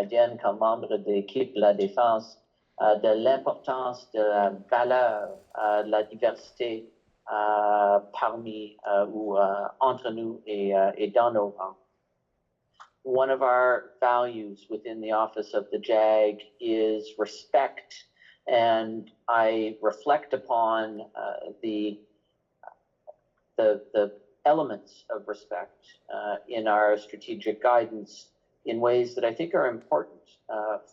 canadienne comme membre de l'équipe de la défense de l'importance de la valeur de la diversité parmi ou entre nous et dans nos rangs. One of our values within the office of the JAG is respect, and I reflect upon the elements of respect in our strategic guidance in ways that I think are important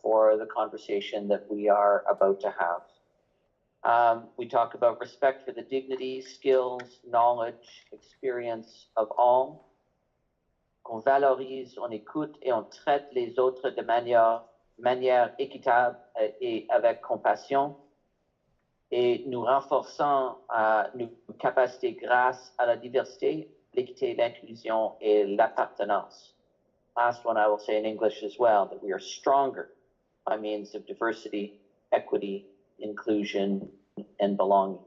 for the conversation that we are about to have. We talk about respect for the dignity, skills, knowledge, experience of all. On valorise, on écoute et on traite les autres de manière équitable et avec compassion. Et nous renforçons nos capacités grâce à la diversité, l'équité, l'inclusion et l'appartenance. Last one I will say in English as well, that we are stronger by means of diversity, equity, inclusion, and belonging.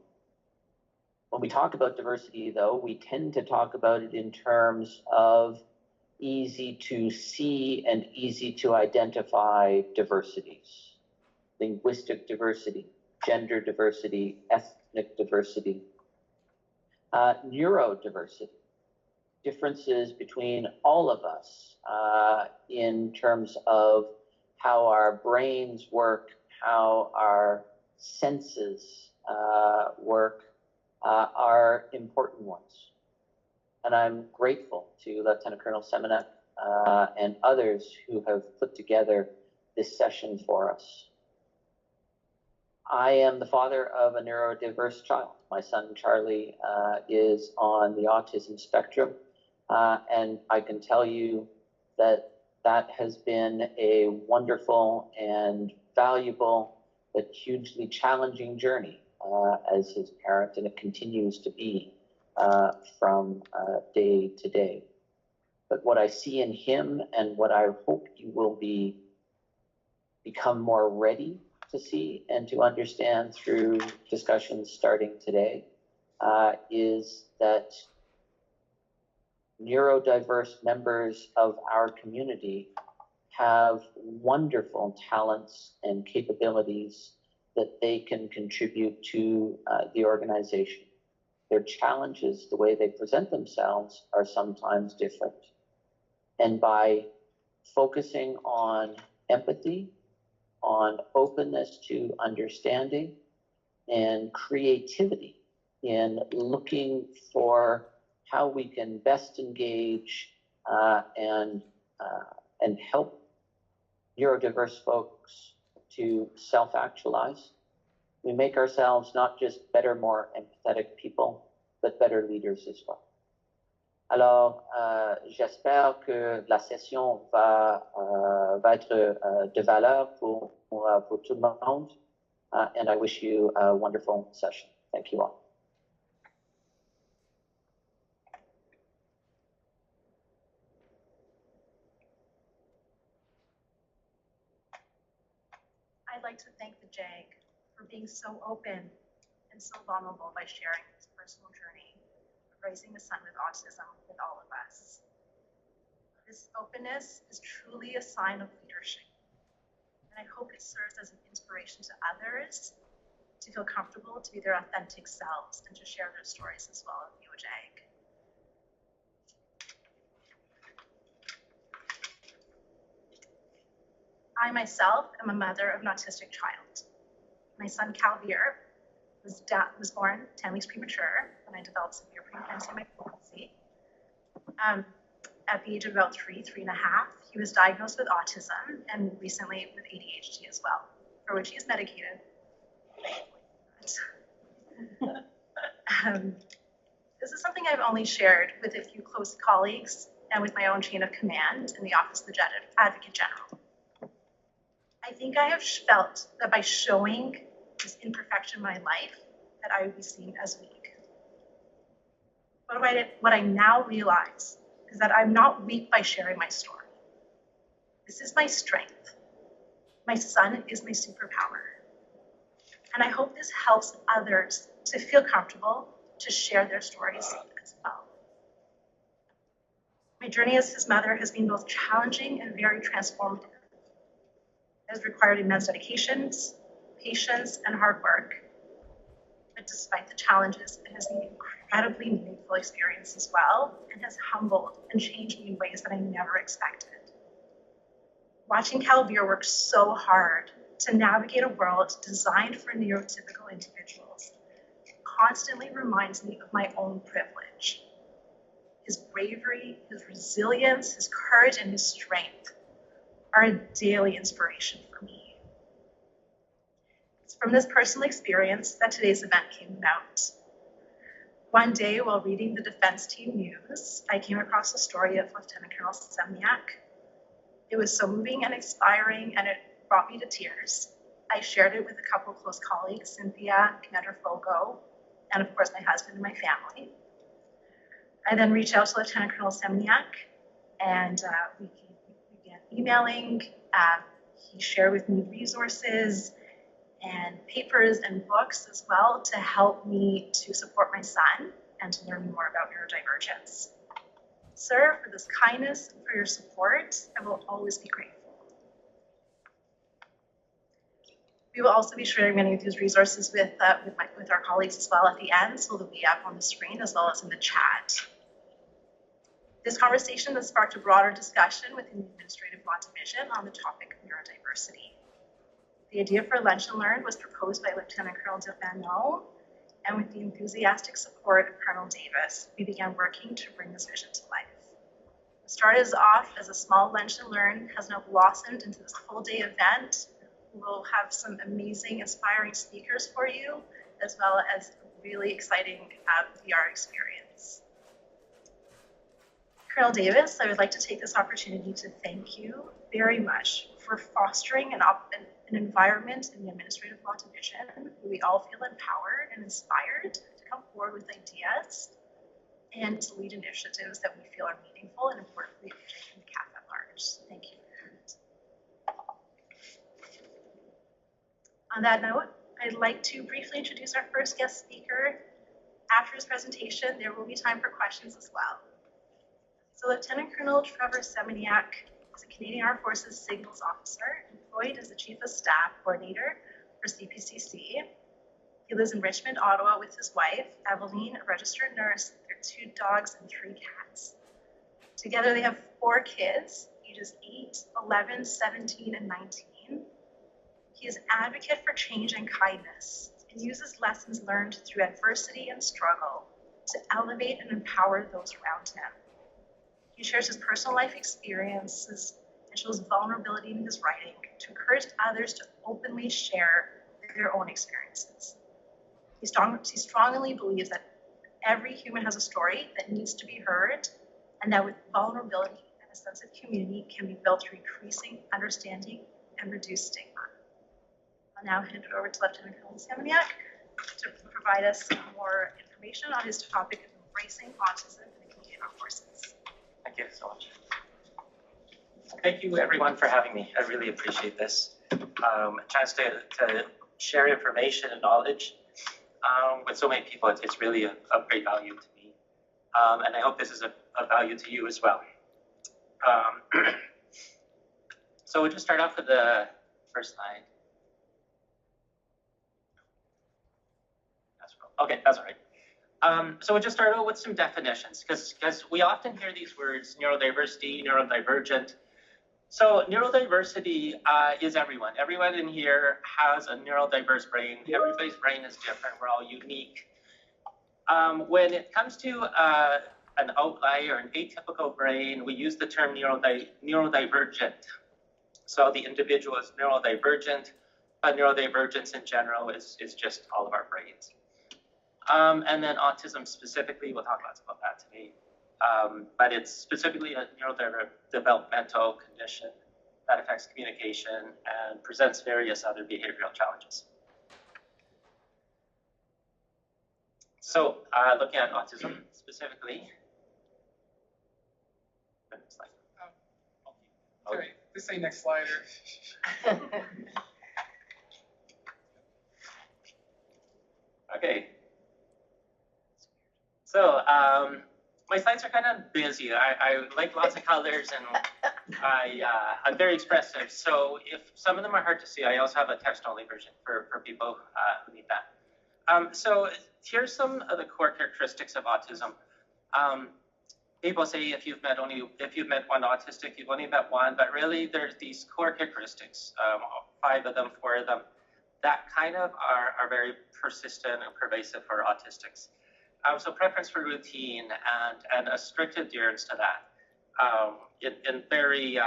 When we talk about diversity, though, we tend to talk about it in terms of easy to see and easy to identify diversities. Linguistic diversity, gender diversity, ethnic diversity, neurodiversity, differences between all of us in terms of how our brains work, how our senses work, are important ones. And I'm grateful to Lieutenant Colonel Semenek and others who have put together this session for us. I am the father of a neurodiverse child. My son Charlie is on the autism spectrum, and I can tell you that that has been a wonderful and valuable but hugely challenging journey as his parent, and it continues to be from day to day. But what I see in him and what I hope you will become more ready to see and to understand through discussions starting today is that neurodiverse members of our community have wonderful talents and capabilities that they can contribute to the organization. Their challenges, the way they present themselves, are sometimes different. And by focusing on empathy, on openness to understanding, and creativity in looking for how we can best engage and help neurodiverse folks to self-actualize, we make ourselves not just better, more empathetic people, but better leaders as well. Alors, j'espère que la session va être de valeur pour tout le monde, and I wish you a wonderful session. Thank you all. I'd like to thank the JAG for being so open and so vulnerable by sharing his personal journey of raising a son with autism with all of us. This openness is truly a sign of leadership, and I hope it serves as an inspiration to others to feel comfortable to be their authentic selves and to share their stories as well with you, JAG. I myself am a mother of an autistic child. My son Calvier was born 10 weeks premature when I developed severe preeclampsia in my pregnancy. At the age of about 3.5, he was diagnosed with autism and recently with ADHD as well, for which he is medicated. This is something I've only shared with a few close colleagues and with my own chain of command in the Office of the Advocate General. I think I have felt that by showing this imperfection in my life, that I would be seen as weak. But what I now realize is that I'm not weak by sharing my story. This is my strength. My son is my superpower. And I hope this helps others to feel comfortable to share their stories as well. My journey as his mother has been both challenging and very transformative. has required immense dedications, patience, and hard work. But despite the challenges, it has been an incredibly meaningful experience as well, and has humbled and changed me in ways that I never expected. Watching Calvir work so hard to navigate a world designed for neurotypical individuals constantly reminds me of my own privilege. His bravery, his resilience, his courage, and his strength are a daily inspiration for me. It's from this personal experience that today's event came about. One day, while reading the defense team news, I came across the story of Lieutenant Colonel Semniak. It was so moving and inspiring, and it brought me to tears. I shared it with a couple of close colleagues, Cynthia, Commander Fogo, and of course my husband and my family. I then reached out to Lieutenant Colonel Semniak, and we began emailing. He shared with me resources and papers and books as well to help me to support my son and to learn more about neurodivergence. Sir, for this kindness and for your support, I will always be grateful. We will also be sharing many of these resources with our colleagues as well at the end, so they'll be up on the screen as well as in the chat. This conversation has sparked a broader discussion within the Administrative Law Division on the topic of neurodiversity. The idea for Lunch and Learn was proposed by Lieutenant Colonel Devano, and with the enthusiastic support of Colonel Davis, we began working to bring this vision to life. What started off as a small Lunch and Learn has now blossomed into this full-day event. We'll have some amazing, inspiring speakers for you, as well as a really exciting VR experience. Colonel Davis, I would like to take this opportunity to thank you very much for fostering an environment in the Administrative Law Division where we all feel empowered and inspired to come forward with ideas and to lead initiatives that we feel are meaningful and important for the CAF at large. Thank you. On that note, I'd like to briefly introduce our first guest speaker. After his presentation, there will be time for questions as well. So Lieutenant Colonel Trevor Semniak is a Canadian Armed Forces Signals Officer employed as the Chief of Staff Coordinator for CPCC. He lives in Richmond, Ottawa with his wife, Eveline, a registered nurse, their 2 dogs and 3 cats. Together they have 4 kids, ages 8, 11, 17, and 19. He is an advocate for change and kindness and uses lessons learned through adversity and struggle to elevate and empower those around him. He shares his personal life experiences and shows vulnerability in his writing to encourage others to openly share their own experiences. He strongly believes that every human has a story that needs to be heard, and that with vulnerability and a sense of community can be built through increasing understanding and reduced stigma. I'll now hand it over to Lieutenant Colonel Semniak to provide us more information on his topic of embracing autism in the Canadian Armed Forces. Thank you so much. Thank you everyone for having me. I really appreciate this. A chance to share information and knowledge with so many people. It's really of great value to me. And I hope this is a value to you as well. So we'll just start off with the first slide. Okay, that's all right. So we'll just start out with some definitions, because we often hear these words, neurodiversity, neurodivergent. So neurodiversity is everyone. Everyone in here has a neurodiverse brain. Everybody's brain is different. We're all unique. When it comes to an outlier, an atypical brain, we use the term neurodivergent. So the individual is neurodivergent, but neurodivergence in general is just all of our brains. And then autism specifically, we'll talk lots about that today. But it's specifically a neurodevelopmental condition that affects communication and presents various other behavioral challenges. So looking at autism specifically. Sorry, this ain't next slide. Okay. So my slides are kind of busy. I like lots of colors and I'm very expressive. So if some of them are hard to see, I also have a text-only version for people who need that. So here's some of the core characteristics of autism. People say if you've met one autistic, you've only met one, but really there's these core characteristics, 5 of them, 4 of them, that kind of are very persistent and pervasive for autistics. So preference for routine and a strict adherence to that in very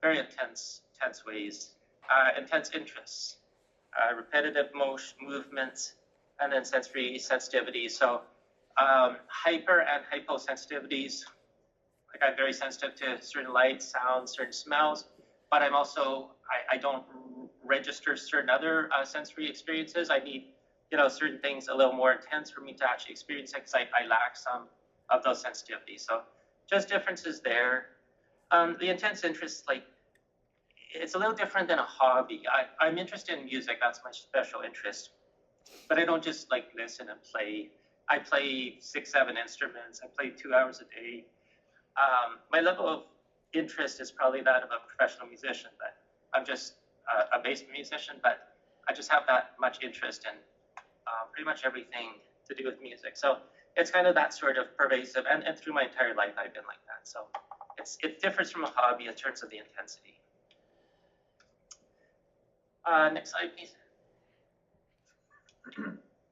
intense ways, intense interests, repetitive movements, and then sensory sensitivity. So hyper and hyposensitivities. Like I'm very sensitive to certain lights, sounds, certain smells, but I'm also, I don't register certain other sensory experiences. I need, certain things a little more intense for me to actually experience it because I lack some of those sensitivities. So just differences there. The intense interest, like, it's a little different than a hobby. I'm interested in music, that's my special interest, but I don't just like listen and play. I play 6, 7 instruments. I play 2 hours a day. My level of interest is probably that of a professional musician, but I'm just a bass musician, but I just have that much interest in pretty much everything to do with music. So it's kind of that sort of pervasive, and through my entire life I've been like that. So it differs from a hobby in terms of the intensity. Next slide, please.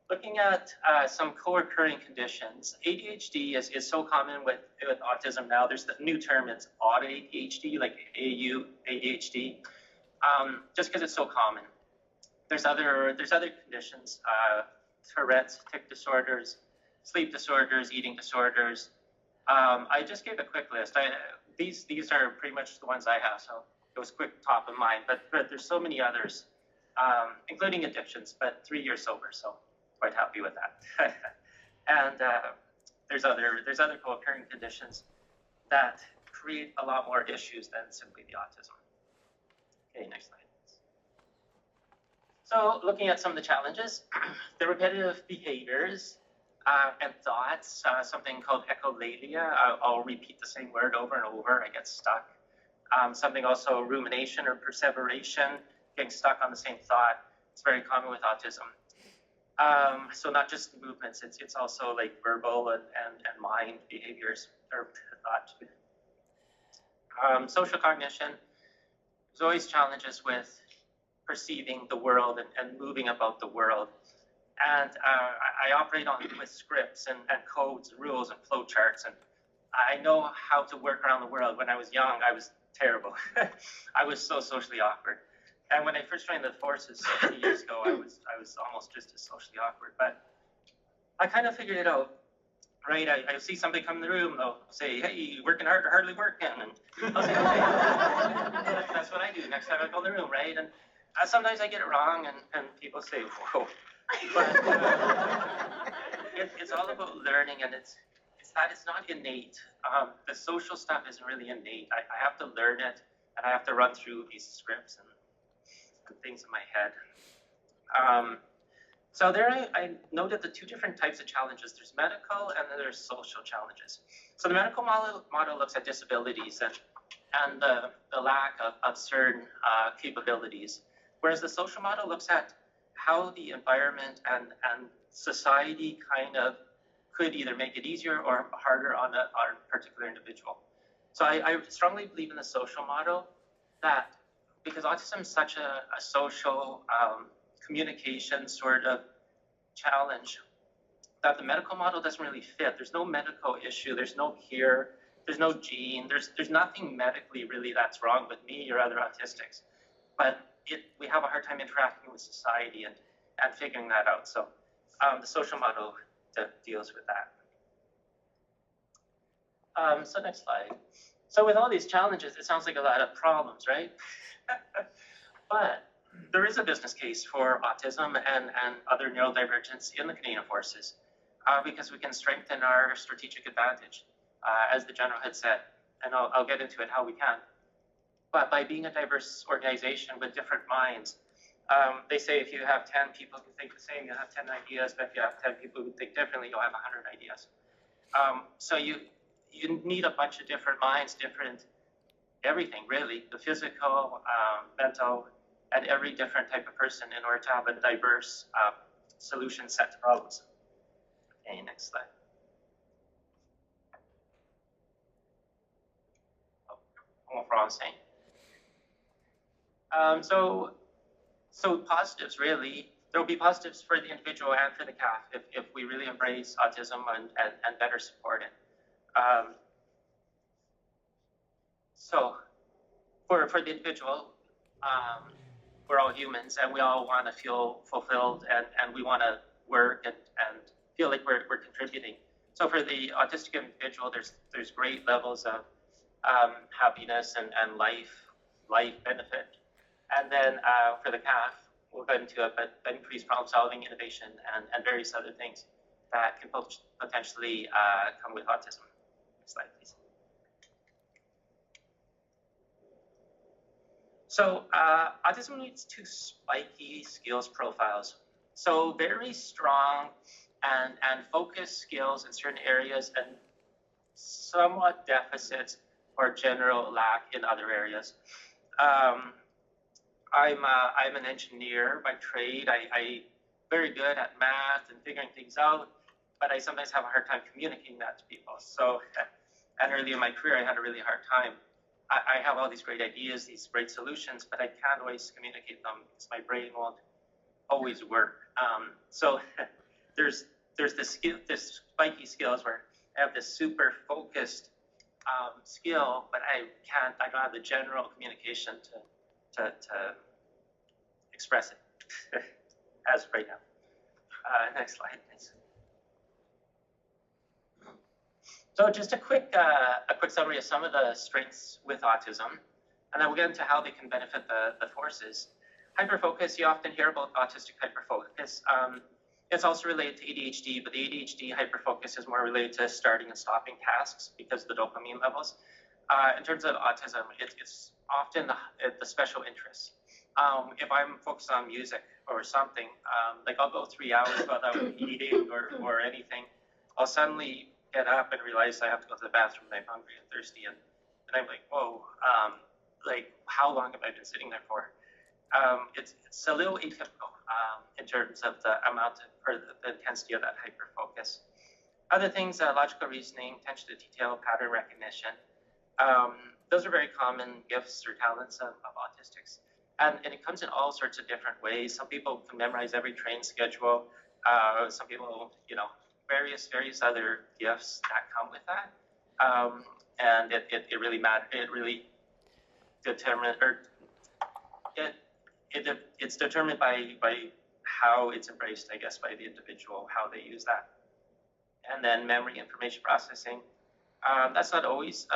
Looking at some co-occurring conditions, ADHD is so common with autism now. There's the new term, it's AUT-ADHD, like AU ADHD, just because it's so common. There's other conditions, Tourette's, tic disorders, sleep disorders, eating disorders. I just gave a quick list. These are pretty much the ones I have, so it was quick top of mind. But there's so many others, including addictions. But 3 years sober, so quite happy with that. And there's other co-occurring conditions that create a lot more issues than simply the autism. Okay, next slide. So looking at some of the challenges, the repetitive behaviors and thoughts, something called echolalia. I'll repeat the same word over and over. I get stuck. Something also rumination or perseveration, getting stuck on the same thought. It's very common with autism. So not just movements, it's also like verbal and mind behaviors or thought. Social cognition. There's always challenges with perceiving the world and moving about the world. And I operate with scripts and codes, rules, and flow charts. And I know how to work around the world. When I was young, I was terrible. I was so socially awkward. And when I first joined the forces so many years ago, I was almost just as socially awkward. But I kind of figured it out, right? I see somebody come in the room, they'll say, "Hey, you working hard or hardly working?" And I'll say, "Okay." That's what I do next time I go in the room, right? And sometimes I get it wrong, and people say, "Whoa." But it's all about learning, and it's not innate. The social stuff isn't really innate. I have to learn it, and I have to run through these scripts and things in my head. So there I noted the 2 different types of challenges. There's medical and then there's social challenges. So the medical model looks at disabilities and the lack of certain capabilities, whereas the social model looks at how the environment and society kind of could either make it easier or harder on a particular individual. So I strongly believe in the social model, that because autism is such a social communication sort of challenge, that the medical model doesn't really fit. There's no medical issue, there's no cure, there's no gene, there's nothing medically really that's wrong with me or other autistics. But we have a hard time interacting with society and figuring that out. So the social model deals with that. So next slide. So with all these challenges, it sounds like a lot of problems, right? But there is a business case for autism and other neurodivergence in the Canadian Forces, because we can strengthen our strategic advantage, as the General had said, and I'll get into it how we can. But by being a diverse organization with different minds, they say if you have 10 people who think the same, you'll have 10 ideas, but if you have 10 people who think differently, you'll have 100 ideas. So you need a bunch of different minds, different everything really, the physical, mental, and every different type of person in order to have a diverse solution set to problems. Okay, next slide. What I was saying. So positives really, there will be positives for the individual and for the CAF if we really embrace autism and better support it. So for the individual, we're all humans and we all want to feel fulfilled and we want to work and feel like we're contributing. So for the autistic individual, there's great levels of happiness and life benefit. And then for the CAF, we'll go into increased problem solving, innovation, and various other things that can potentially come with autism. Next slide, please. So autism leads to spiky skills profiles. So very strong and focused skills in certain areas and somewhat deficits or general lack in other areas. I'm an engineer by trade. I very good at math and figuring things out, but I sometimes have a hard time communicating that to people. So, and early in my career, I had a really hard time. I have all these great ideas, these great solutions, but I can't always communicate them because my brain won't always work. So there's this spiky skills where I have this super focused skill, but I don't have the general communication to express it as right now. Next slide, please. So just a quick summary of some of the strengths with autism, and then we'll get into how they can benefit the forces. Hyperfocus, you often hear about autistic hyperfocus. It's also related to ADHD, but the ADHD hyperfocus is more related to starting and stopping tasks because of the dopamine levels. In terms of autism, it's often the special interests. If I'm focused on music or something, like I'll go 3 hours without eating or anything, I'll suddenly get up and realize I have to go to the bathroom and I'm hungry and thirsty, and I'm like, whoa, like how long have I been sitting there for? It's a little atypical in terms of the amount or the intensity of that hyperfocus. Other things, logical reasoning, attention to detail, pattern recognition. Those are very common gifts or talents of autistics. And it comes in all sorts of different ways. Some people can memorize every train schedule. Some people, various other gifts that come with that. And it really matters. It really determines, or it's determined by how it's embraced, I guess, by the individual, how they use that. And then memory, information processing. That's not always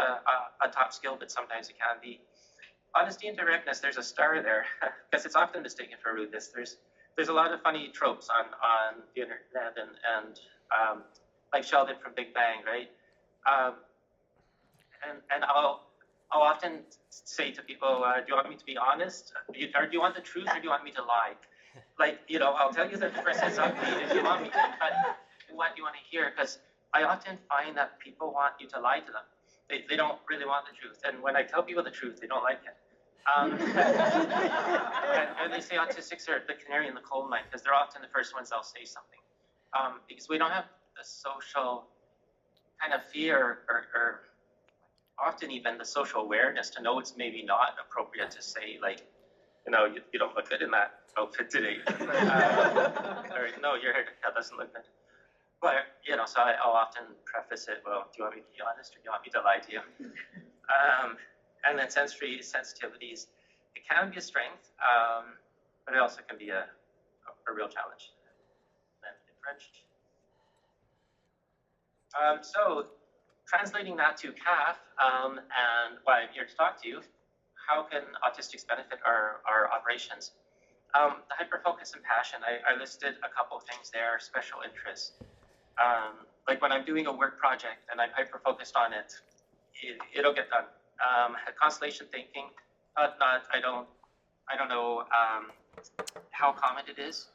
a top skill, but sometimes it can be. Honesty and directness, there's a star there, because it's often mistaken for rudeness. There's a lot of funny tropes on the internet and like Sheldon from Big Bang, right? And I'll often say to people, do you want me to be honest? Or do you want the truth, or do you want me to lie? Like, I'll tell you that the person is ugly if you want me to, but what do you want to hear? Because I often find that people want you to lie to them. They don't really want the truth. And when I tell people the truth, they don't like it. And they say autistics are the canary in the coal mine because they're often the first ones that'll say something. Because we don't have the social kind of fear or often even the social awareness to know it's maybe not appropriate to say, like, you don't look good in that outfit today. Or no, your hair doesn't look good. But, so I'll often preface it, well, do you want me to be honest or do you want me to lie to you? And then sensory sensitivities, it can be a strength, but it also can be a real challenge. And then in French. So translating that to CAF, and why I'm here to talk to you, how can autistics benefit our operations? The hyperfocus and passion, I listed a couple of things there, special interests. Like when I'm doing a work project and I'm hyper-focused on it, it'll get done. Constellation thinking, I don't know how common it is,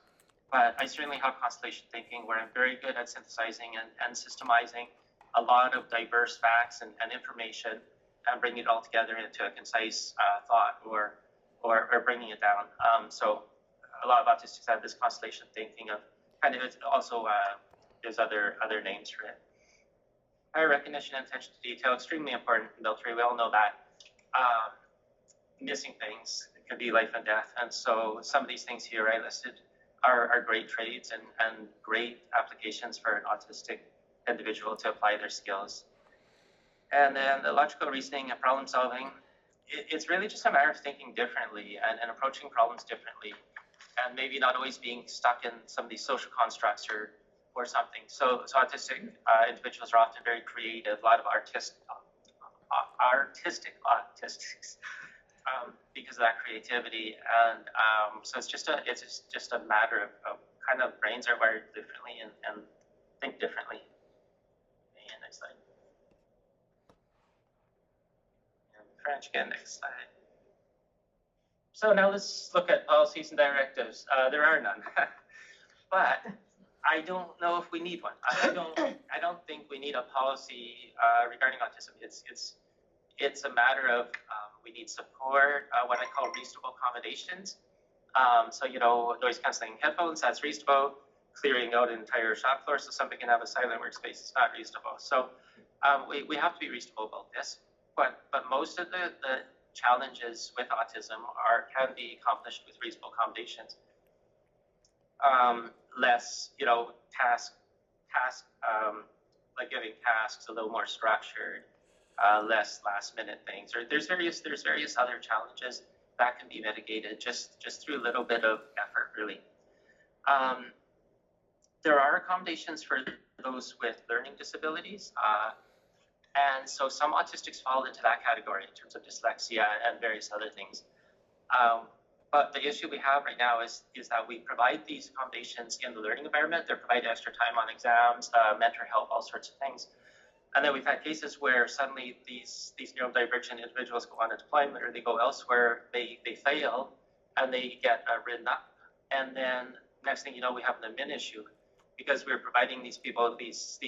but I certainly have constellation thinking where I'm very good at synthesizing and systemizing a lot of diverse facts and information and bringing it all together into a concise thought or bringing it down. So a lot of autistics have this constellation thinking of kind of, it's also there's other names for it. Higher recognition and attention to detail, extremely important in military. We all know that. Missing things, it could be life and death. And so some of these things here I listed are great trades and great applications for an autistic individual to apply their skills. And then the logical reasoning and problem solving, it's really just a matter of thinking differently and approaching problems differently, and maybe not always being stuck in some of these social constructs or something. So autistic individuals are often very creative, a lot of artistic autistics because of that creativity. And so it's just a matter of kind of brains are wired differently and think differently. And next slide. And French again, next slide. So now let's look at policies and directives. There are none, but I don't know if we need one. I don't think we need a policy regarding autism. It's a matter of we need support, what I call reasonable accommodations. So noise canceling headphones, that's reasonable. Clearing out an entire shop floor so somebody can have a silent workspace is not reasonable. So we have to be reasonable about this. But most of the challenges with autism can be accomplished with reasonable accommodations. Less, task, like giving tasks a little more structured, less last minute things. Or there's various other challenges that can be mitigated just through a little bit of effort, really. There are accommodations for those with learning disabilities. And so some autistics fall into that category in terms of dyslexia and various other things. But the issue we have right now is that we provide these accommodations in the learning environment. They're providing extra time on exams, mentor help, all sorts of things. And then we've had cases where suddenly these neurodivergent individuals go on a deployment or they go elsewhere, they fail, and they get written up. And then next thing you know, we have an admin issue because we're providing these people these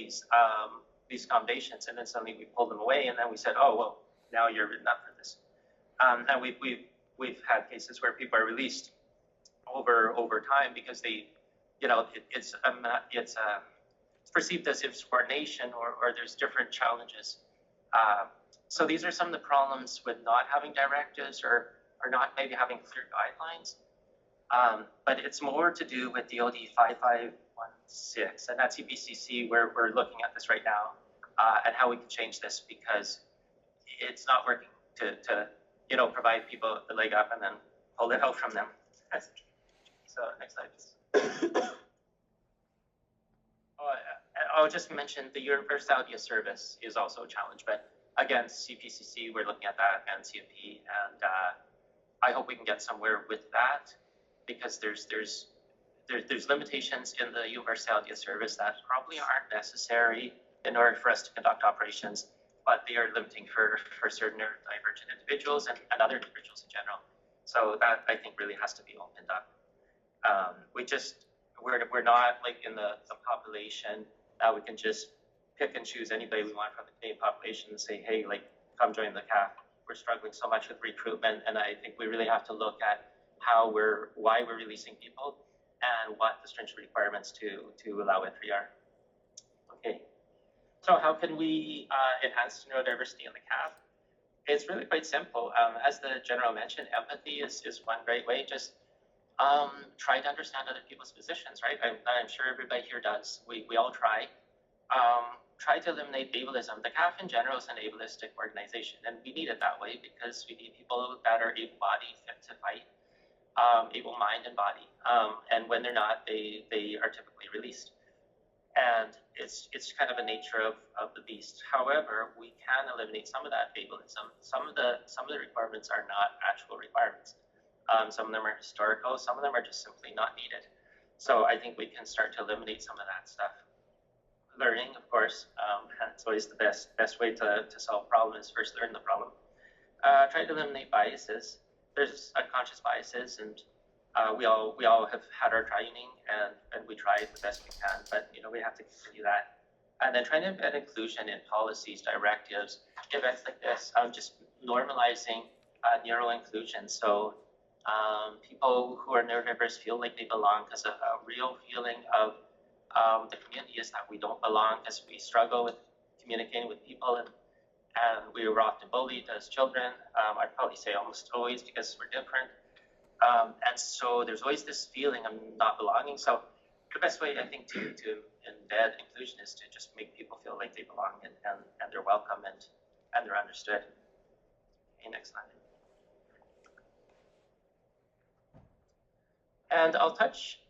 accommodations, and then suddenly we pull them away, and then we said, oh well, now you're written up for this. And we've had cases where people are released over time because they, it's perceived as insubordination or there's different challenges. So these are some of the problems with not having directives or not maybe having clear guidelines. But it's more to do with DOD 5516, and that's CPCC where we're looking at this right now and how we can change this because it's not working to provide people the leg up and then pull it out from them. So next slide, please. I'll just mention the universality of service is also a challenge, but again, CPCC, we're looking at that, and CFP, and I hope we can get somewhere with that because there's limitations in the universality of service that probably aren't necessary in order for us to conduct operations, but they are limiting for certain neurodivergent individuals and other individuals in general. So that I think really has to be opened up. We're not like in the population that we can just pick and choose anybody we want from the Canadian population and say, hey, like come join the CAF. We're struggling so much with recruitment, and I think we really have to look at why we're releasing people and what the stringent requirements to allow entry are. Okay. So how can we enhance neurodiversity in the CAF? It's really quite simple. As the general mentioned, empathy is one great way. Just try to understand other people's positions, right? I'm sure everybody here does. We all try. Try to eliminate ableism. The CAF in general is an ableistic organization, and we need it that way because we need people that are able-bodied, fit to fight, able mind and body. And when they're not, they are typically released. And it's kind of a nature of the beast. However, we can eliminate some of that ableism. Some of the requirements are not actual requirements. Some of them are historical. Some of them are just simply not needed. So I think we can start to eliminate some of that stuff. Learning, of course, it's always the best way to solve a problem is first learn the problem. Try to eliminate biases. There's unconscious biases, and we all have had our training and we try the best we can, but we have to continue that. And then trying to embed inclusion in policies, directives, events like this, just normalizing neuro-inclusion. So people who are neurodiverse feel like they belong, because a real feeling of the community is that we don't belong, because we struggle with communicating with people, and we were often bullied as children. I'd probably say almost always, because we're different. And so there's always this feeling of not belonging. So the best way, I think, to embed inclusion is to just make people feel like they belong, and they're welcome, and they're understood. Okay, next slide. And I'll touch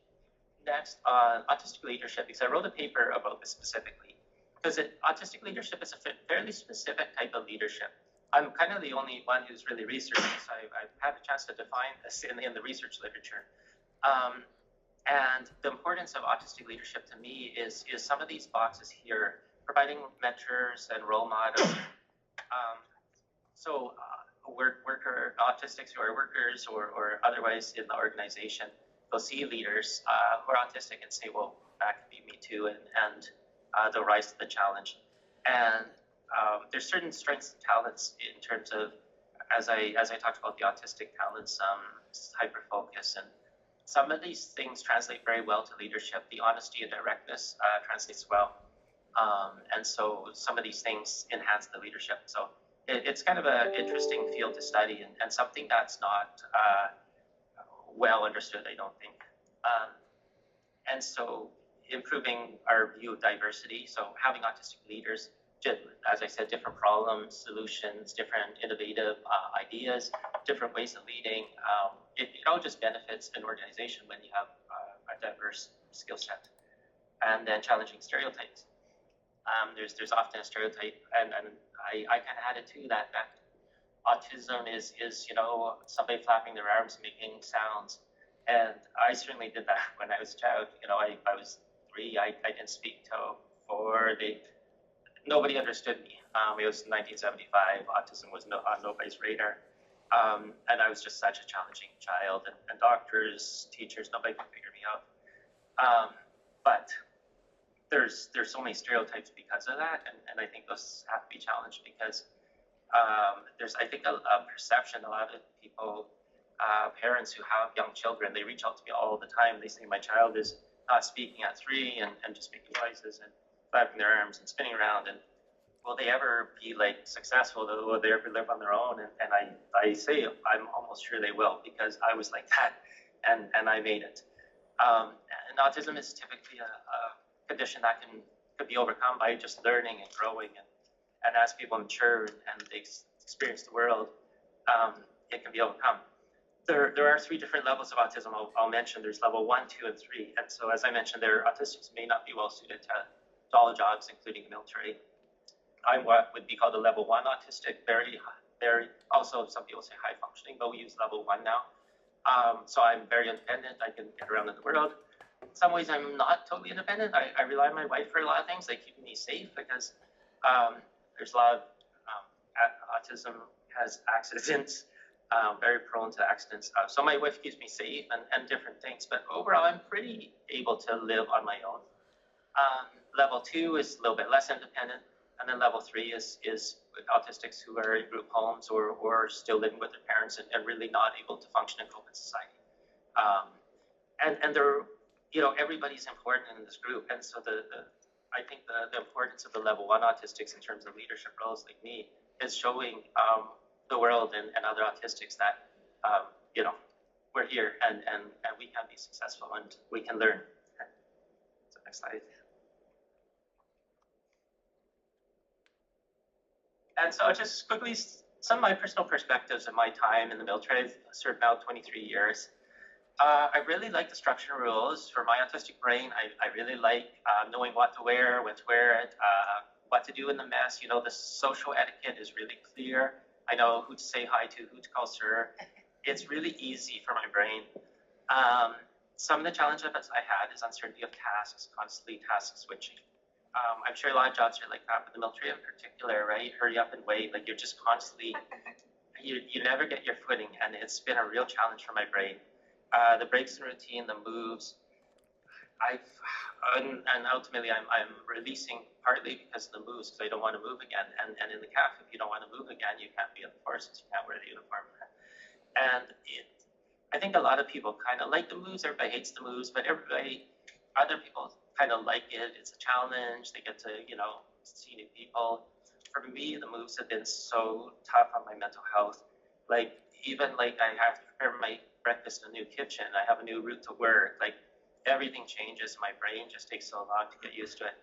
next on autistic leadership, because I wrote a paper about this specifically. Because autistic leadership is a fairly specific type of leadership. I'm kind of the only one who's really researched this. I've had a chance to define this in the research literature. And the importance of autistic leadership to me is some of these boxes here, providing mentors and role models. Worker autistics who are workers or otherwise in the organization, they'll see leaders who are autistic and say, well, that could be me too, and they'll rise to the challenge. And there's certain strengths and talents in terms of, as I talked about the autistic talents, hyperfocus, and some of these things translate very well to leadership. The honesty and directness translates well. And so some of these things enhance the leadership. So it's kind of an interesting field to study, and something that's not well understood, I don't think. And so improving our view of diversity, so having autistic leaders, as I said, different problems, solutions, different innovative ideas, different ways of leading. It all just benefits an organization when you have a diverse skill set. And then challenging stereotypes. There's often a stereotype, and I kind of added to that autism is somebody flapping their arms, making sounds. And I certainly did that when I was a child. I was 3, I didn't speak till 4. Nobody understood me. It was 1975. Autism was on nobody's radar. And I was just such a challenging child, and doctors, teachers, nobody could figure me out. But there's so many stereotypes because of that, and I think those have to be challenged, because there's, I think, a perception. A lot of people, parents who have young children, they reach out to me all the time. They say, my child is not speaking at 3 and just making noises and flapping their arms and spinning around, and will they ever be successful? Will they ever live on their own? And I say I'm almost sure they will, because I was like that, and I made it. And autism is typically a condition that could be overcome by just learning and growing, and as people mature and they experience the world, it can be overcome. There are 3 different levels of autism. I'll mention. There's level 1, 2, and 3. And so, as I mentioned, their autistics may not be well suited to all jobs, including the military. I'm what would be called a level 1 autistic, very, also some people say high functioning, but we use level 1 now. So I'm very independent. I can get around in the world. In some ways, I'm not totally independent. I rely on my wife for a lot of things. They keep me safe, because there's a lot of autism has accidents, very prone to accidents. So my wife keeps me safe and different things. But overall, I'm pretty able to live on my own. Level 2 is a little bit less independent. And then level 3 is autistics who are in group homes or still living with their parents and really not able to function and cope in society. And they're, everybody's important in this group. And so I think the importance of the level 1 autistics in terms of leadership roles like me is showing the world and other autistics that, we're here and we can be successful and we can learn. Okay. So next slide. And so just quickly, some of my personal perspectives of my time in the military. I've served now 23 years. I really like the structure and rules for my autistic brain. I really like knowing what to wear, when to wear it, what to do in the mess. The social etiquette is really clear. I know who to say hi to, who to call sir. It's really easy for my brain. Some of the challenges I had is uncertainty of tasks, constantly task switching. I'm sure a lot of jobs are like that, but the military in particular, right? Hurry up and wait. You're just constantly, you never get your footing, and it's been a real challenge for my brain. The breaks in routine, the moves. and ultimately I'm releasing partly because of the moves, because I don't want to move again. And in the CAF, if you don't want to move again, you can't be in the forces, you can't wear the uniform. And I think a lot of people kind of like the moves. Everybody hates the moves, but other people kind of like it. It's a challenge. They get to, see new people. For me, the moves have been so tough on my mental health. Like, even like I have to prepare my breakfast in a new kitchen. I have a new route to work. Like, everything changes. My brain just takes so long to get used to it.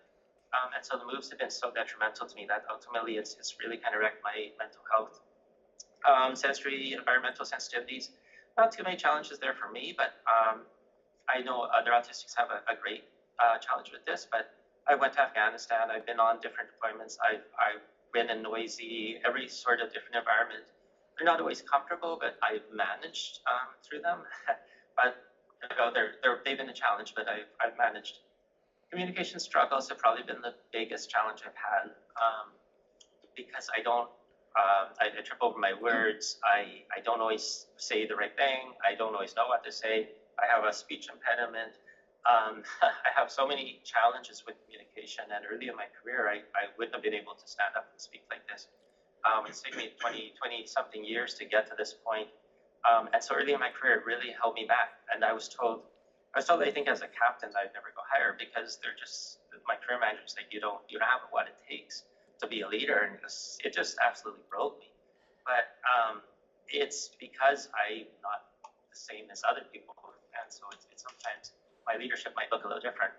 And so the moves have been so detrimental to me that ultimately it's really kind of wrecked my mental health. Sensory, environmental sensitivities, not too many challenges there for me, but I know other autistics have a great challenge with this. But I went to Afghanistan. I've been on different deployments. I've been in noisy, every sort of different environment. They're not always comfortable, but I've managed through them. But they've been a challenge, but I've managed. Communication struggles have probably been the biggest challenge I've had, because I don't. I trip over my words. I don't always say the right thing. I don't always know what to say. I have a speech impediment. I have so many challenges with communication, and early in my career, I wouldn't have been able to stand up and speak like this. It's taken me 20 something years to get to this point. And so early in my career, it really held me back. And I was told I think as a captain, I'd never go higher, because my career manager was like, you don't have what it takes to be a leader. And it just absolutely broke me. But it's because I'm not the same as other people. And so it's sometimes my leadership might look a little different,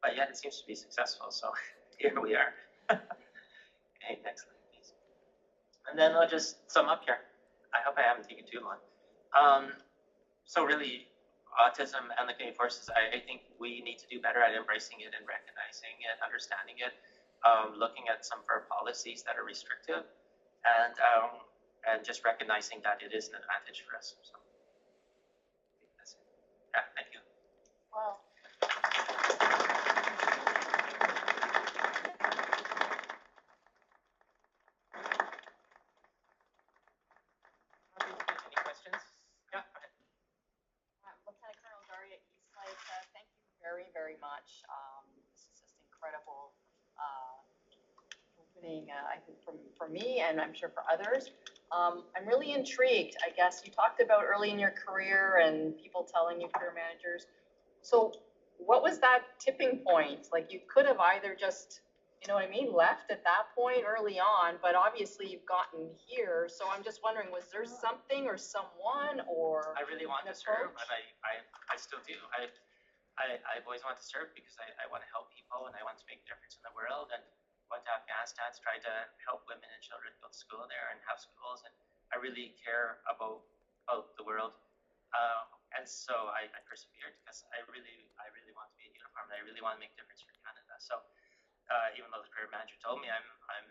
but yet it seems to be successful. So here we are. Okay, next slide, please. And then I'll just sum up here. I hope I haven't taken too long. So really, autism and the Canadian Forces, I think we need to do better at embracing it and recognizing it, understanding it, looking at some of our policies that are restrictive, and just recognizing that it is an advantage for us. So that's it. Yeah, thank you. Wow. Any questions? Yeah, go ahead. Lieutenant Colonel Daria Eastlake, thank you very, very much. This is just incredible opening, I think, for me, and I'm sure for others. I'm really intrigued. I guess you talked about early in your career and people telling you, career managers. So what was that tipping point? Like, you could have either just, left at that point early on, but obviously you've gotten here. So I'm just wondering, was there something or someone or I really want to serve, and I still do. I've always wanted to serve because I want to help people and I want to make a difference in the world. And went to Afghanistan, tried to help women and children go to school there and have schools. And I really care about the world. And so I persevered because I really want to be in uniform, and I really want to make a difference for Canada. So even though the career manager told me I'm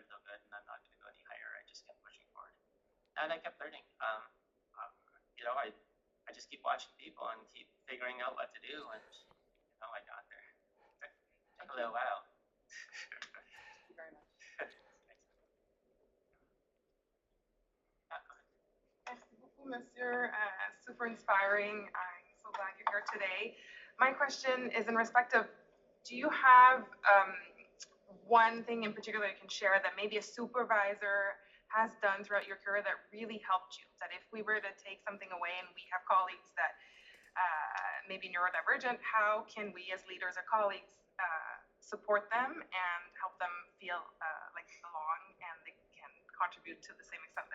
no good and I'm not going to go any higher, I just kept pushing forward. And I kept learning. I just keep watching people and keep figuring out what to do, and I got there. It took a little while. Thank you very much. Merci beaucoup, monsieur. Super inspiring. I'm so glad you're here today. My question is in respect of, do you have one thing in particular you can share that maybe a supervisor has done throughout your career that really helped you? That if we were to take something away, and we have colleagues that maybe neurodivergent, how can we as leaders or colleagues support them and help them feel like they belong and they can contribute to the same extent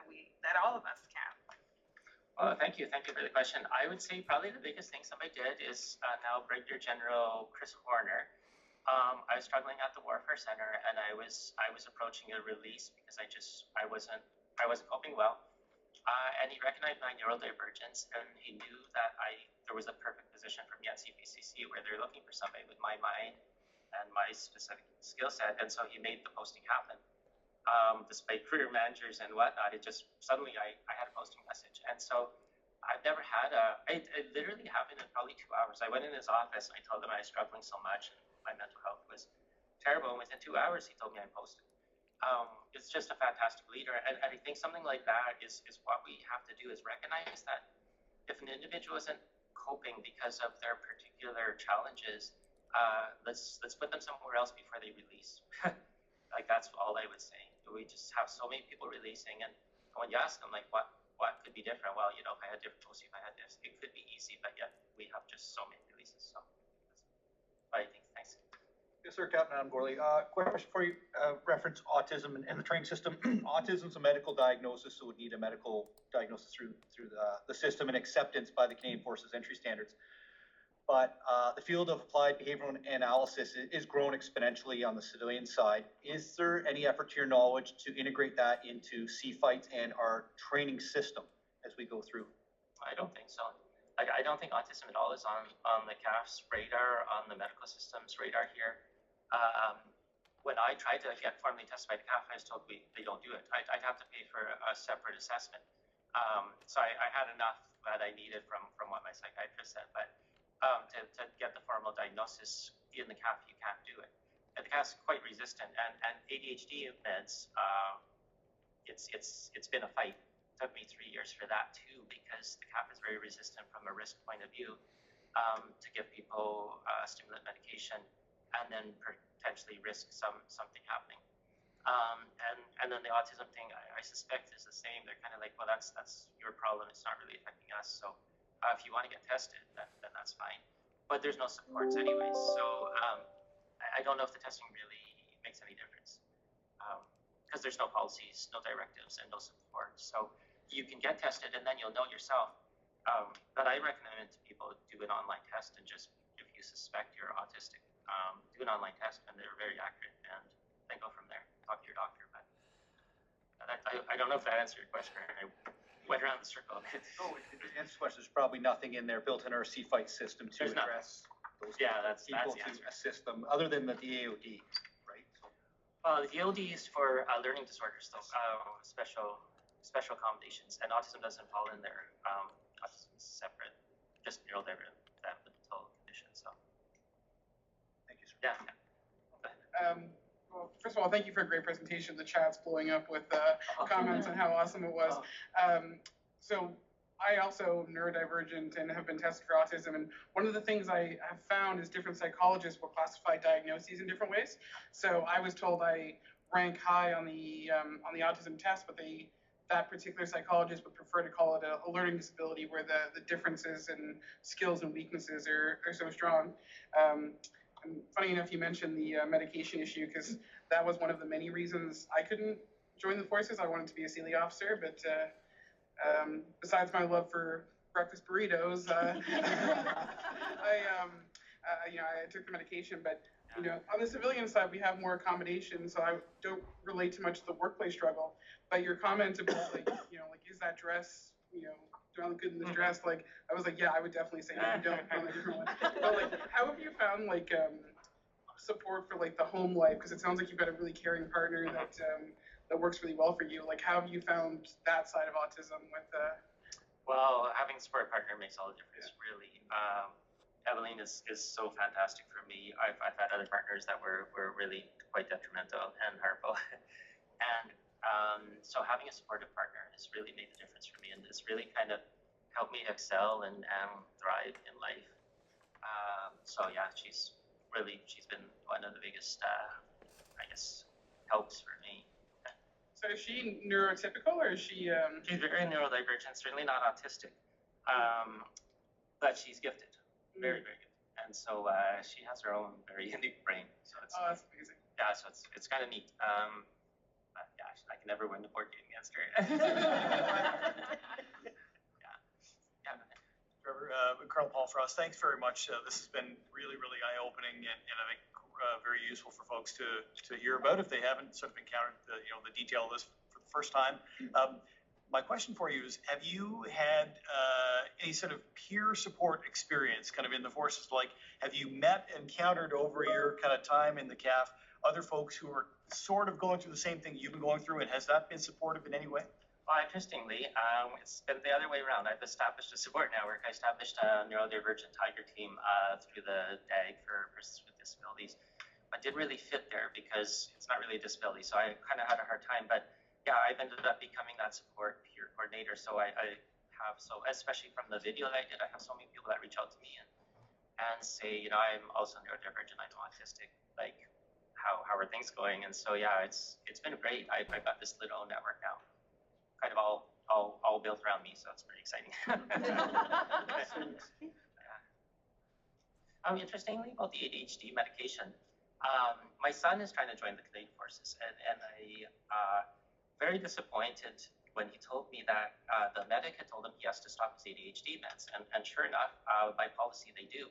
that all of us can? Well, thank you for the question. I would say probably the biggest thing somebody did is now Brigadier General Chris Horner. I was struggling at the Warfare Center, and I was approaching a release because I wasn't coping well. And he recognized my neurodivergence, and he knew that there was a perfect position for me at CPCC, where they're looking for somebody with my mind and my specific skill set. And so he made the posting happen. Despite career managers and whatnot, it just suddenly I had a posting message. And so I've never had it literally happened in probably 2 hours. I went in his office and I told him I was struggling so much and my mental health was terrible. And within 2 hours, he told me I posted. It's just a fantastic leader. And I think something like that is what we have to do, is recognize that if an individual isn't coping because of their particular challenges, let's put them somewhere else before they release. Like that's all I would say. We just have so many people releasing, and when you ask them like what could be different, well, if I had difficulty, if I had this, it could be easy, but yet we have just so many releases. So that's what I think. Thanks. Yes, sir, Captain Adam Gorley. Question for you, reference autism and the training system. Autism's a medical diagnosis, so it would need a medical diagnosis through the system and acceptance by the Canadian Forces entry standards. But the field of applied behavioral analysis is grown exponentially on the civilian side. Is there any effort, to your knowledge, to integrate that into CFITES and our training system as we go through? I don't think so. Like, I don't think autism at all is on the CAF's radar, on the medical system's radar here. When I tried to get formally tested by the CAF, I was told they don't do it. I'd have to pay for a separate assessment. So I had enough that I needed from what my psychiatrist said, but to get the formal diagnosis in the CAF, you can't do it. And the CAF's quite resistant, and ADHD meds, it's been a fight. It took me 3 years for that too, because the CAF is very resistant from a risk point of view to give people stimulant medication and then potentially risk something happening. And then the autism thing, I suspect is the same. They're kind of like, well, that's your problem. It's not really affecting us. So if you want to get tested, then that's fine. But there's no supports anyways. So I don't know if the testing really makes any difference because there's no policies, no directives, and no support. So you can get tested and then you'll know yourself. But I recommend to people do an online test and just, if you suspect you're autistic, do an online test and they're very accurate, and then go from there. Talk to your doctor. But I don't know if that answered your question. I went around the circle a bit. No, to answer the question, there's probably nothing in there built in our CFITES system to address those that's people the answer. to assist them, other than the AOD, right? So. The AOD is for learning disorders, though, special accommodations, and autism doesn't fall in there. Autism is separate, just neurodivergent condition. So. Thank you, sir. Yeah. Well, first of all, thank you for a great presentation. The chat's blowing up with comments on how awesome it was. So I also neurodivergent and have been tested for autism. And one of the things I have found is different psychologists will classify diagnoses in different ways. So I was told I rank high on the autism test, but that particular psychologist would prefer to call it a learning disability where the differences in skills and weaknesses are so strong. And funny enough, you mentioned the medication issue, because that was one of the many reasons I couldn't join the forces. I wanted to be a SEALE officer, but besides my love for breakfast burritos, I took the medication. But on the civilian side, we have more accommodations, so I don't relate too much to the workplace struggle. But your comment about is that dress, do I look good in this dress? Like, I was like, yeah, I would definitely say no, don't on a different one. But how have you found support for the home life? Because it sounds like you've got a really caring partner that works really well for you. How have you found that side of autism with? Well, having a support partner makes all the difference, really. Eveline is so fantastic for me. I've had other partners that were really quite detrimental and hurtful, and so having a supportive partner has really made the difference for me, and it's really kind of helped me excel and thrive in life. So yeah, she's been one of the biggest, helps for me. So is she neurotypical, or is she? She's very neurodivergent, certainly not autistic, but she's gifted, very, very gifted, and so she has her own very unique brain. So it's that's amazing. Yeah, so it's kind of neat. I can never win the board game against her. Trevor, Colonel Paul Frost, thanks very much. This has been really, really eye-opening, and I think very useful for folks to hear about if they haven't sort of encountered the detail of this for the first time. My question for you is, have you had any sort of peer support experience kind of in the forces? Have you encountered over your kind of time in the CAF other folks who are sort of going through the same thing you've been going through, and has that been supportive in any way? Well, interestingly, it's been the other way around. I've established a support network. I established a neurodivergent Tiger team through the DAG for persons with disabilities. But didn't really fit there because it's not really a disability, so I kind of had a hard time. But yeah, I've ended up becoming that support peer coordinator. So I have so, especially from the video that I did, I have so many people that reach out to me and say, you know, I'm also neurodivergent, I'm autistic, like how are things going? And so yeah, it's been great. I've got this little network now, kind of all built around me, so it's pretty exciting. Interestingly, about the ADHD medication, my son is trying to join the Canadian Forces, and I very disappointed when he told me that the medic had told him he has to stop his ADHD meds, and sure enough, by policy they do,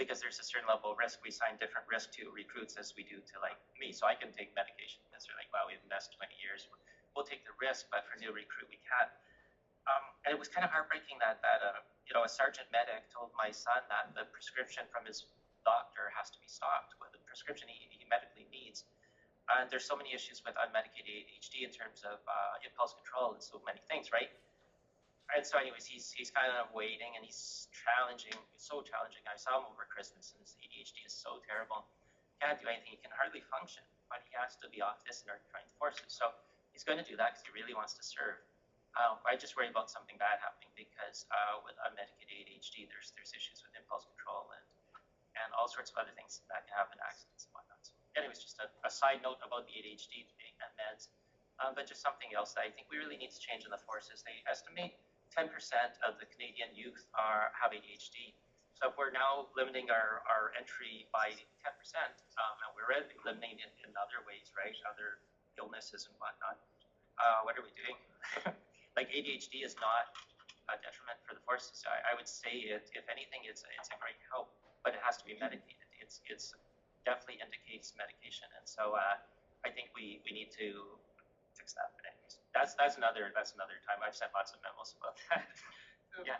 because there's a certain level of risk. We sign different risk to recruits as we do to like me, so I can take medication because they're like, wow, we've invested 20 years, we'll take the risk, but for new recruit we can't. And it was kind of heartbreaking that you know, a sergeant medic told my son that the prescription from his doctor has to be stopped with the prescription he medically needs. And there's so many issues with unmedicated ADHD in terms of impulse control and so many things, right? And so anyways, he's kind of waiting, and he's challenging. It's so challenging. I saw him over Christmas, and his ADHD is so terrible. Can't do anything. He can hardly function, but he has to be off this in order to join the forces. So he's going to do that because he really wants to serve. I just worry about something bad happening because with unmedicated ADHD, there's issues with impulse control and all sorts of other things that can happen, accidents and whatnot. So anyways, just a side note about the ADHD and meds, but just something else that I think we really need to change in the forces. They estimate 10% of the Canadian youth have ADHD. So if we're now limiting our entry by 10%, and we're already limiting it in other ways, right? Other illnesses and whatnot. What are we doing? Like ADHD is not a detriment for the forces. I would say if anything, it's a great help, but it has to be medicated. It's definitely indicates medication, and so I think we need to fix that. But anyways, that's another time. I've sent lots of memos about that. So, yeah.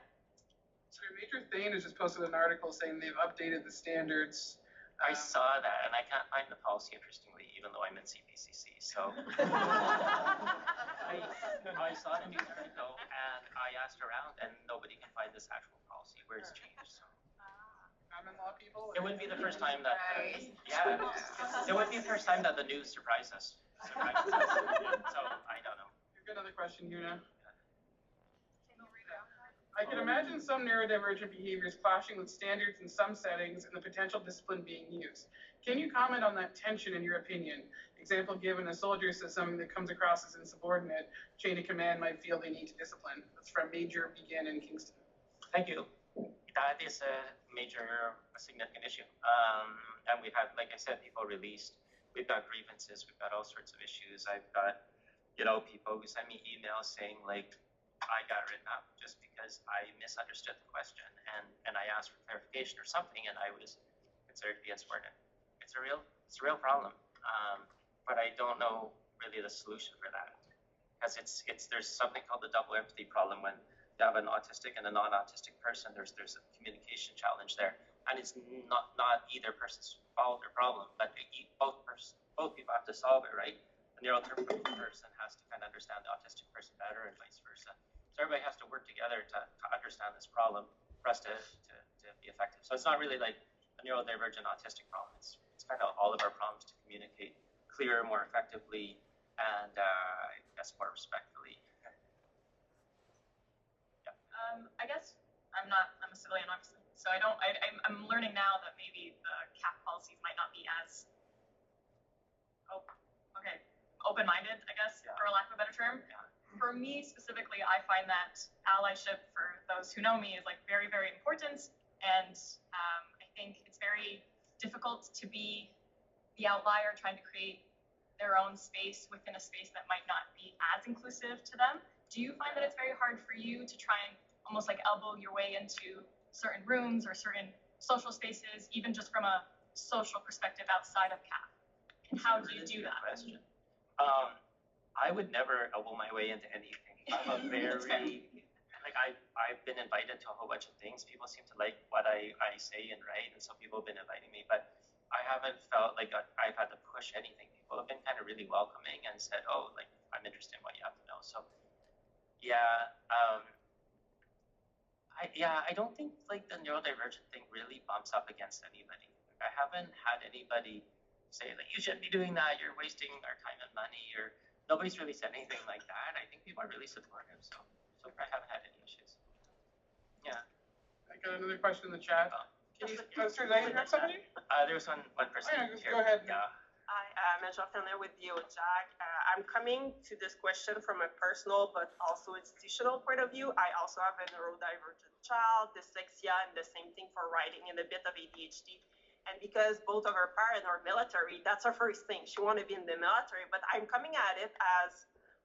So Major Thane has just posted an article saying they've updated the standards. I saw that, and I can't find the policy, interestingly, even though I'm in CPCC. So I saw the news article, and I asked around, and nobody can find this actual policy where it's changed. So Common law people. it wouldn't be the first time that. Right. It wouldn't be the first time that the news surprised us. So I don't know. You've got another question here now. I can imagine some neurodivergent behaviors clashing with standards in some settings and the potential discipline being used. Can you comment on that tension in your opinion? Example given, a soldier says something that comes across as insubordinate, chain of command might feel they need to discipline. That's from Major Begin in Kingston. Thank you. That is a significant issue. And we've had, like I said, people released. We've got grievances. We've got all sorts of issues. I've got, you know, people who send me emails saying like, I got written up just because I misunderstood the question and I asked for clarification or something, and I was considered to be insubordinate. It's a real problem. But I don't know really the solution for that, because there's something called the double empathy problem. When you have an autistic and a non-autistic person, there's a communication challenge there, and it's not either person's fault or problem, but both people have to solve it, right? The neurotypical person has to kind of understand the autistic person better, and vice versa. So everybody has to work together to understand this problem for us to be effective. So it's not really like a neurodivergent autistic problem. It's kind of all of our problems to communicate clearer, more effectively, and I guess more respectfully. Yeah. I guess I'm a civilian, obviously. So I'm learning now that maybe the CAF policies might not be as open-minded, I guess, Yeah. for lack of a better term. Yeah. For me specifically, I find that allyship, for those who know me, is like very, very important. And I think it's very difficult to be the outlier trying to create their own space within a space that might not be as inclusive to them. Do you find that it's very hard for you to try and almost like elbow your way into certain rooms or certain social spaces, even just from a social perspective outside of CAF? And how do you do that? Question. I would never elbow my way into anything. I'm a very, like, I've been invited to a whole bunch of things. People seem to like what I say and write, and so people have been inviting me, but I haven't felt like I've had to push anything. People have been kind of really welcoming and said, oh, like, I'm interested in what you have to know. So, yeah, I don't think, like, the neurodivergent thing really bumps up against anybody. Like, I haven't had anybody say, like, you shouldn't be doing that, you're wasting our time and money, or nobody's really said anything like that. I think people are really supportive, so I haven't had any issues. Yeah. I got another question in the chat. Can you? Sir, did I interrupt somebody? There was one person Oh, yeah, just here. go ahead. Yeah. Hi, I'm Jacqueline with you, Jack. I'm coming to this question from a personal but also institutional point of view. I also have a neurodivergent child, dyslexia, and the same thing for writing and a bit of ADHD. And because both of our parents are military, that's her first thing. She wants to be in the military, but I'm coming at it as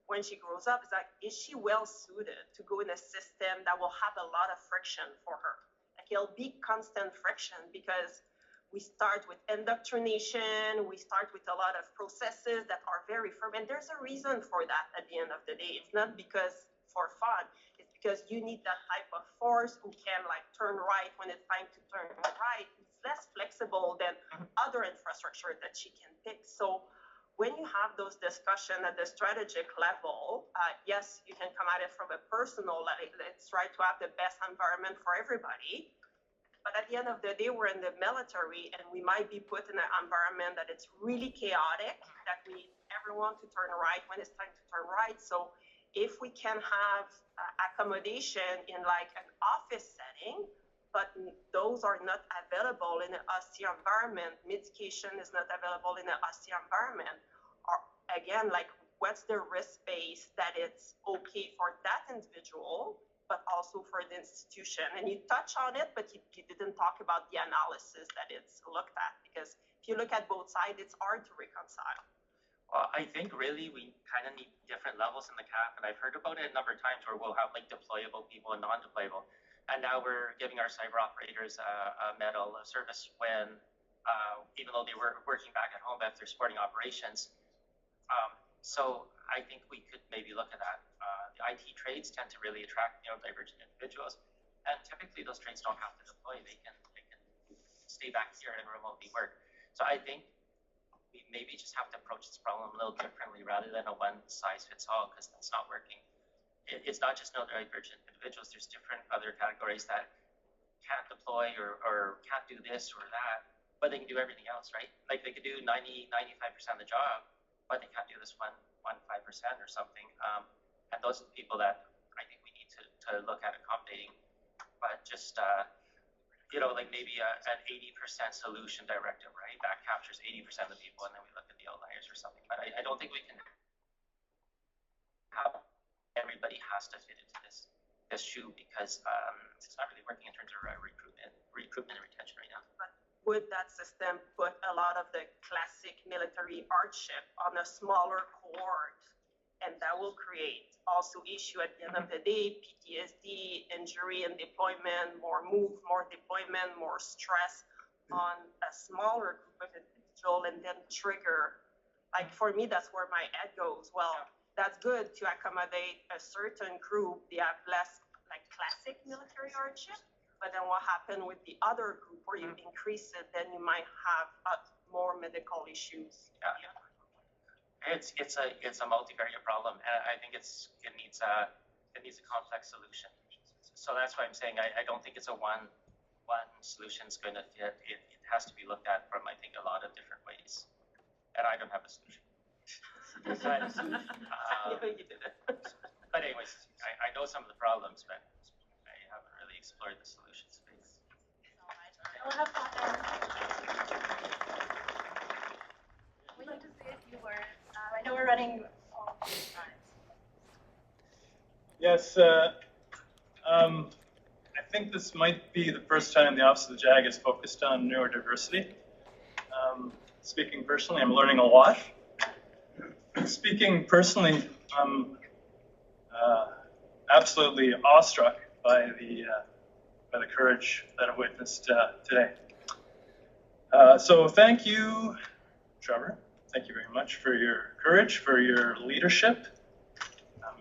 when she grows up, it's like, is she well suited to go in a system that will have a lot of friction for her? Like it'll be constant friction because we start with indoctrination, we start with a lot of processes that are very firm, and there's a reason for that at the end of the day. It's not because for fun, it's because you need that type of force who can like turn right when it's time to turn right. It's less flexible than other infrastructure that she can pick. So when you have those discussions at the strategic level, yes, you can come at it from a personal level. Let's try to have the best environment for everybody. But at the end of the day, we're in the military and we might be put in an environment that it's really chaotic, that we need everyone to turn right when it's time to turn right. So if we can have accommodation in like an office setting, but those are not available in an OSCE environment, medication is not available in an OSCE environment, or again, like what's the risk base that it's okay for that individual, but also for the institution. And you touch on it, but you didn't talk about the analysis that it's looked at, because if you look at both sides, it's hard to reconcile. Well, I think really we kind of need different levels in the CAF, and I've heard about it a number of times where we'll have like deployable people and non-deployable. And now we're giving our cyber operators a medal of service when, even though they were working back at home after supporting operations. So I think we could maybe look at that. The IT trades tend to really attract neurodivergent individuals, and typically those trades don't have to deploy. They can stay back here and remotely work. So I think we maybe just have to approach this problem a little differently rather than a one-size-fits-all, because that's not working. It's not just neurodivergent individuals. There's different other categories that can't deploy or can't do this or that, but they can do everything else, right? Like they could do 90-95% of the job, but they can't do this 1-5% or something. And those are the people that I think we need to look at accommodating. But just, like maybe an 80% solution directive, right? That captures 80% of the people, and then we look at the outliers or something. But I don't think we can have everybody has to fit into this shoe, because it's not really working in terms of recruitment and retention right now. But would that system put a lot of the classic military hardship on a smaller cohort? And that will create also issue at the end of the day, PTSD, injury and deployment, more move, more deployment, more stress on a smaller group of individuals, and then trigger. Like for me, that's where my head goes. Well, that's good to accommodate a certain group. They have less like classic military hardship, but then what happened with the other group where you increase it, then you might have more medical issues. Yeah. It's a multivariate problem, and I think it needs a complex solution. So that's why I'm saying I don't think it's a one solution is going to fit. It has to be looked at from, I think, a lot of different ways, and I don't have a solution. But anyways, I know some of the problems, but I haven't really explored the solution space. We'll have We'd like to say a few words. I know we're running all times. Yes, I think this might be the first time the Office of the JAG is focused on neurodiversity. Speaking personally, I'm learning a lot. Speaking personally, I'm absolutely awestruck by the courage that I've witnessed today. So thank you, Trevor. Thank you very much for your courage, for your leadership.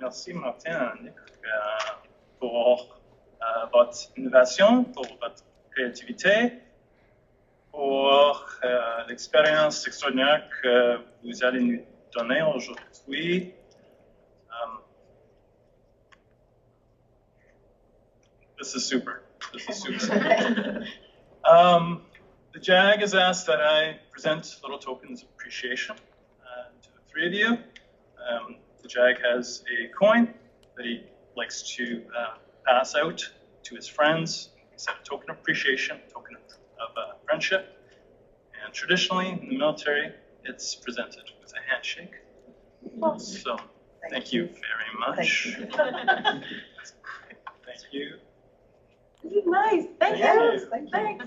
Merci Martin pour votre innovation, pour votre créativité, pour l'expérience extraordinaire que vous allez nous donner aujourd'hui. This is super. This is super. The JAG has asked that I present little tokens of appreciation to the three of you. The JAG has a coin that he likes to pass out to his friends. It's a token of appreciation, token of friendship. And traditionally in the military, it's presented with a handshake. So thank you very much. Thank you. This is nice. Thank Thank you. you. Thanks.